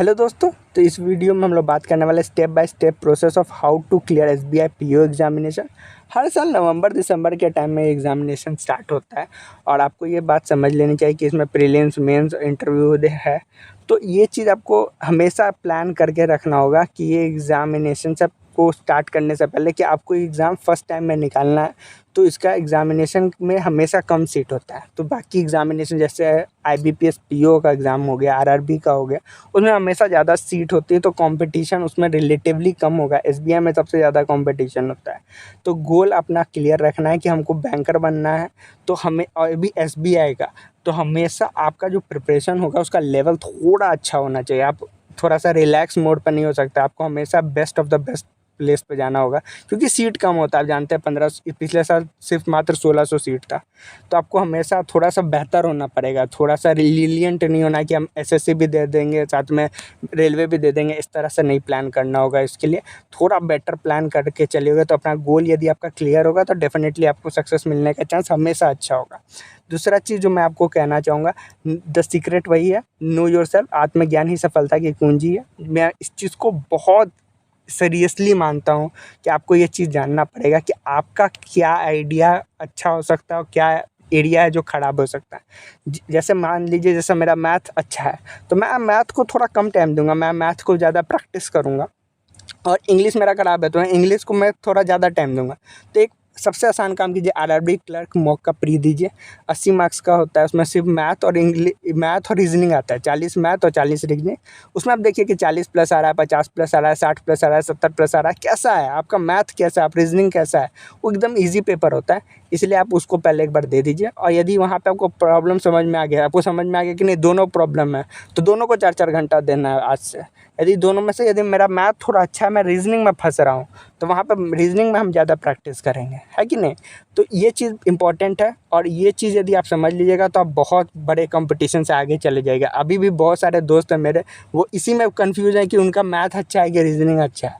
Hello दोस्तों, तो इस वीडियो में हम लोग बात करने वाले step by step process of how to clear SBI PO examination. हर साल नवंबर दिसंबर के टाइम में एग्जामिनेशन स्टार्ट होता है और आपको ये बात समझ लेनी चाहिए कि इसमें प्रीलिम्स मेंस इंटरव्यू है। तो ये चीज़ आपको हमेशा प्लान करके रखना होगा कि ये एग्जामिनेशन सब को स्टार्ट करने से पहले कि आपको एग्ज़ाम फर्स्ट टाइम में निकालना है, तो इसका एग्ज़ामिनेशन में हमेशा कम सीट होता है। तो बाकी एग्ज़ामिनेशन जैसे आईबीपीएस पीओ का एग्ज़ाम हो गया, आरआरबी का हो गया, उसमें हमेशा ज़्यादा सीट होती है, तो कंपटीशन उसमें रिलेटिवली कम होगा। एसबीआई में सबसे ज़्यादा कंपटीशन होता है। तो गोल अपना क्लियर रखना है कि हमको बैंकर बनना है, तो हमें और भी एसबीआई का, तो हमेशा आपका जो प्रिपरेशन होगा उसका लेवल थोड़ा अच्छा होना चाहिए। आप थोड़ा सा रिलैक्स मोड पर नहीं हो सकता, आपको हमेशा best of the best place पे जाना होगा, क्योंकि सीट कम होता है। आप जानते हैं 15 पिछले साल सिर्फ मात्र 1600 सीट था। तो आपको हमेशा थोड़ा सा बेहतर होना पड़ेगा, थोड़ा सा लीनिएंट नहीं होना कि हम एसएससी भी दे देंगे साथ में रेलवे भी दे देंगे, इस तरह से नहीं प्लान करना होगा। इसके लिए थोड़ा बेटर प्लान करके चलिएगा तो अपना गोल यदि आपका क्लियर होगा तो डेफिनेटली आपको सक्सेस मिलने का चांस हमेशा अच्छा होगा। दूसरा चीज़ जो मैं आपको कहना चाहूँगा, द सीक्रेट वही है, नो योरसेल्फ। आत्मज्ञान ही सफलता की कुंजी है। मैं इस चीज़ को बहुत सीरियसली मानता हूँ कि आपको ये चीज़ जानना पड़ेगा कि आपका क्या आइडिया अच्छा हो सकता है और क्या एरिया है जो ख़राब हो सकता है। जैसे मान लीजिए, जैसे मेरा मैथ अच्छा है तो मैं मैथ को थोड़ा कम टाइम दूंगा, मैं मैथ को ज़्यादा प्रैक्टिस करूँगा। और इंग्लिश मेरा ख़राब है तो इंग्लिश को मैं थोड़ा ज़्यादा टाइम दूंगा। तो एक सबसे आसान काम कीजिए, आरआरबी क्लर्क मॉक का प्री दीजिए। 80 मार्क्स का होता है, उसमें सिर्फ मैथ और रीजनिंग आता है। 40 मैथ और 40 रीजनिंग। उसमें आप देखिए कि 40 प्लस आ रहा है, 50 प्लस आ रहा है, 60 प्लस आ रहा है, 70 प्लस आ रहा है, कैसा है आपका मैथ, कैसा है, आप रीजनिंग कैसा है। वो एकदम ईजी पेपर होता है, इसलिए आप उसको पहले एक बार दे दीजिए। और यदि वहाँ पे आपको प्रॉब्लम समझ में आ गया, आपको समझ में आ गया कि नहीं दोनों प्रॉब्लम है, तो दोनों को 4-4 घंटा देना है आज से। यदि दोनों में से यदि मेरा मैथ थोड़ा अच्छा है, मैं रीजनिंग में फंस रहा हूँ, तो वहाँ पर रीजनिंग में हम ज़्यादा प्रैक्टिस करेंगे, है कि नहीं। तो ये चीज़ इंपॉर्टेंट है और ये चीज़ यदि आप समझ लीजिएगा तो आप बहुत बड़े कंपटीशन से आगे चले जाएगा। अभी भी बहुत सारे दोस्त हैं मेरे, वो इसी में कंफ्यूज हैं कि उनका मैथ अच्छा है कि रीजनिंग अच्छा है।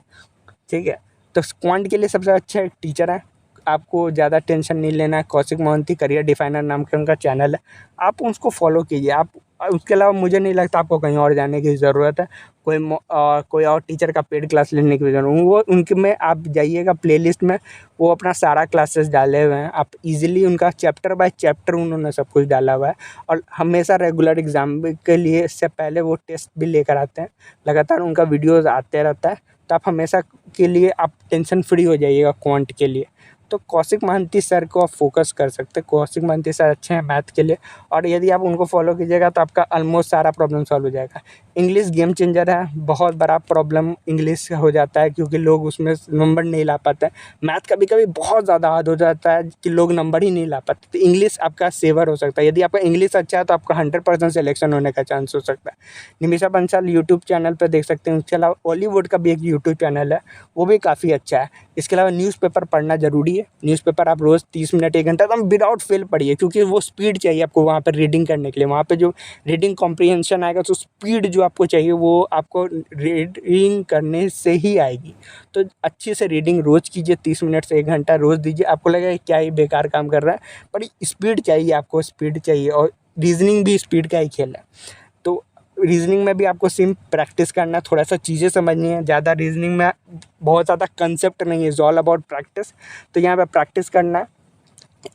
ठीक है, तो क्वांट के लिए सबसे अच्छे टीचर हैं, आपको ज़्यादा टेंशन नहीं लेना है। कौशिक मोहंती करियर डिफाइनर नाम का उनका चैनल है, आप उसको फॉलो कीजिए। आप उसके अलावा मुझे नहीं लगता आपको कहीं और जाने की ज़रूरत है, कोई और टीचर का पेड क्लास लेने की ज़रूरत। वो उनके में आप जाइएगा प्लेलिस्ट में, वो अपना सारा क्लासेस डाले हुए हैं। आप इजीली उनका चैप्टर बाय चैप्टर उन्होंने सब कुछ डाला हुआ है। और हमेशा रेगुलर एग्ज़ाम के लिए इससे पहले वो टेस्ट भी लेकर आते हैं, लगातार उनका वीडियोज़ आते रहता है। तो आप हमेशा के लिए आप टेंशन फ्री हो जाइएगा क्वांट के लिए। तो कौशिक महंती सर को आप फोकस कर सकते हैं। कौशिक महंती सर अच्छे हैं मैथ के लिए, और यदि आप उनको फॉलो कीजिएगा तो आपका ऑलमोस्ट सारा प्रॉब्लम सॉल्व हो जाएगा। इंग्लिश गेम चेंजर है, बहुत बड़ा प्रॉब्लम इंग्लिश का हो जाता है क्योंकि लोग उसमें नंबर नहीं ला पाते हैं। मैथ कभी कभी बहुत ज़्यादा हार्ड हो जाता है कि लोग नंबर ही नहीं ला पाते, तो इंग्लिश आपका सेवर हो सकता है। यदि आपका इंग्लिश अच्छा है तो आपका 100% सिलेक्शन होने का चांस हो सकता है। निमिषा बंसल यूट्यूब चैनल पर देख सकते हैं। उसके अलावा बॉलीवुड का भी एक यूट्यूब चैनल है, वो भी काफ़ी अच्छा है। इसके अलावा न्यूज़पेपर पढ़ना ज़रूरी है। न्यूज़पेपर आप रोज़ 30 मिनट 1 घंटा एकदम विदाउट फेल पढ़िए, क्योंकि वो स्पीड चाहिए आपको वहाँ पर रीडिंग करने के लिए। वहाँ पे जो रीडिंग कॉम्प्रिहेंशन आएगा, तो स्पीड जो आपको चाहिए वो आपको रीडिंग करने से ही आएगी। तो अच्छे से रीडिंग रोज़ कीजिए, 30 मिनट से 1 घंटा रोज़ दीजिए। आपको लगेगा क्या ही बेकार काम कर रहा है, पर स्पीड चाहिए, आपको स्पीड चाहिए। और रीजनिंग भी स्पीड का ही खेल है। तो रीजनिंग में भी आपको सिर्फ प्रैक्टिस करना है, थोड़ा सा चीज़ें समझनी है। ज़्यादा रीजनिंग में बहुत ज़्यादा कंसेप्ट नहीं है, इज़ ऑल अबाउट प्रैक्टिस। तो यहाँ पे प्रैक्टिस करना है।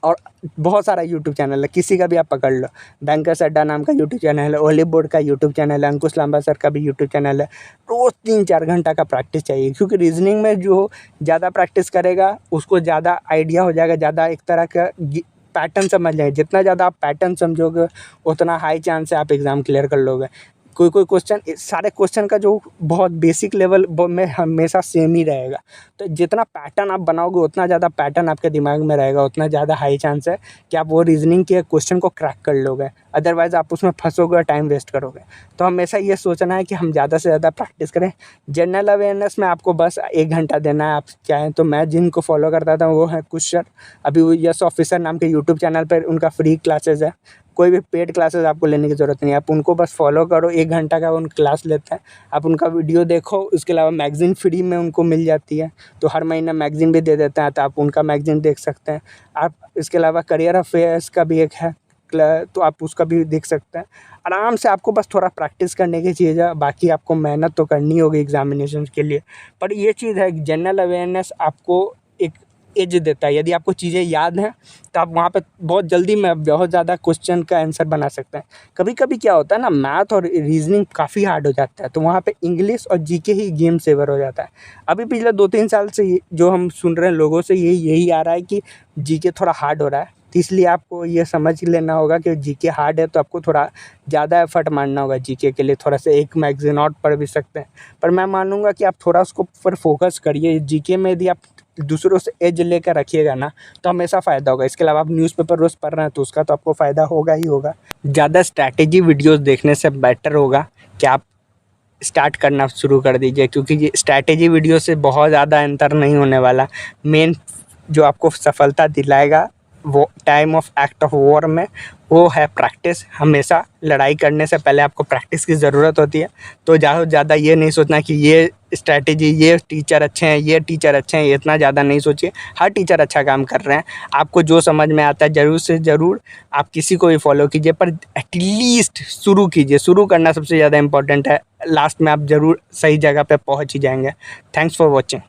और बहुत सारा यूट्यूब चैनल है, किसी का भी आप पकड़ लो। बैंकर्स अड्डा नाम का यूट्यूब चैनल है, ओलिव बोर्ड का यूट्यूब चैनल है, अंकुश लांबा सर का भी यूट्यूब चैनल है। रोज़ 3-4 घंटा का प्रैक्टिस चाहिए, क्योंकि रीजनिंग में जो ज़्यादा प्रैक्टिस करेगा उसको ज़्यादा आइडिया हो जाएगा, ज़्यादा एक तरह का पैटर्न समझ जाए। जितना ज़्यादा आप पैटर्न समझोगे उतना हाई चांस है आप एग्ज़ाम क्लियर कर लोगे। कोई क्वेश्चन, सारे क्वेश्चन का जो बहुत बेसिक लेवल में हमेशा सेम ही रहेगा। तो जितना पैटर्न आप बनाओगे उतना ज़्यादा पैटर्न आपके दिमाग में रहेगा, उतना ज़्यादा हाई चांस है कि आप वो रीजनिंग के क्वेश्चन को क्रैक कर लोगे। अदरवाइज़ आप उसमें फंसोगे और टाइम वेस्ट करोगे। तो हमेशा ये सोचना है कि हम ज़्यादा से ज़्यादा प्रैक्टिस करें। जनरल अवेयरनेस में आपको बस 1 घंटा देना है, आप चाहें तो। मैं जिनको फॉलो करता था वो है कुश सर, अभी वो यस ऑफिसर नाम के यूट्यूब चैनल पर उनका फ्री क्लासेस है। कोई भी पेड क्लासेस आपको लेने की ज़रूरत नहीं है, आप उनको बस फॉलो करो। 1 घंटा का उन क्लास लेते हैं, आप उनका वीडियो देखो। उसके अलावा मैगज़ीन फ्री में उनको मिल जाती है, तो हर महीने मैगज़ीन भी दे देते हैं, तो आप उनका मैगज़ीन देख सकते हैं। आप इसके अलावा करियर अफेयर्स का भी एक है, तो आप उसका भी देख सकते हैं। आराम से आपको बस थोड़ा प्रैक्टिस करने की चीज़ है, बाकी आपको मेहनत तो करनी होगी एग्जामिनेशन के लिए। पर ये चीज़ है, जनरल अवेयरनेस आपको एक एज देता है। यदि आपको चीज़ें याद हैं तो आप वहाँ पे बहुत जल्दी में बहुत ज़्यादा क्वेश्चन का आंसर बना सकते हैं। कभी कभी क्या होता है ना, मैथ और रीजनिंग काफ़ी हार्ड हो जाता है, तो वहाँ पे इंग्लिश और जीके ही गेम सेवर हो जाता है। अभी पिछले 2-3 साल से जो हम सुन रहे हैं लोगों से, यही आ रहा है कि जीके थोड़ा हार्ड हो रहा है। तो इसलिए आपको ये समझ लेना होगा कि जीके हार्ड है, तो आपको थोड़ा ज़्यादा एफर्ट मारना होगा जीके के लिए। थोड़ा सा एक मैगज़ीन और पढ़ भी सकते हैं, पर मैं मानूंगा कि आप थोड़ा उसको पर फोकस करिए। जीके में यदि आप दूसरों से एज लेकर रखिएगा ना, तो हमेशा फ़ायदा होगा। इसके अलावा आप न्यूज़पेपर रोज़ पढ़ रहे हैं तो उसका तो आपको फ़ायदा होगा ही होगा। ज़्यादा स्ट्रैटेजी वीडियोस देखने से बेटर होगा कि आप स्टार्ट करना शुरू कर दीजिए, क्योंकि ये स्ट्रैटेजी वीडियो से बहुत ज़्यादा अंतर नहीं होने वाला। मेन जो आपको सफलता दिलाएगा वो time of act of war में, वो है प्रैक्टिस। हमेशा लड़ाई करने से पहले आपको प्रैक्टिस की ज़रूरत होती है। तो ज़्यादा से ज़्यादा ये नहीं सोचना कि ये स्ट्रैटेजी, ये टीचर अच्छे हैं, ये टीचर अच्छे हैं, ये इतना ज़्यादा नहीं सोचिए। हर टीचर अच्छा काम कर रहे हैं। आपको जो समझ में आता है ज़रूर से ज़रूर आप किसी को भी फॉलो कीजिए, पर एटलीस्ट शुरू कीजिए। शुरू करना सबसे ज़्यादा इम्पोर्टेंट है। लास्ट में आप ज़रूर सही जगह पे पहुंच ही जाएंगे। Thanks for watching.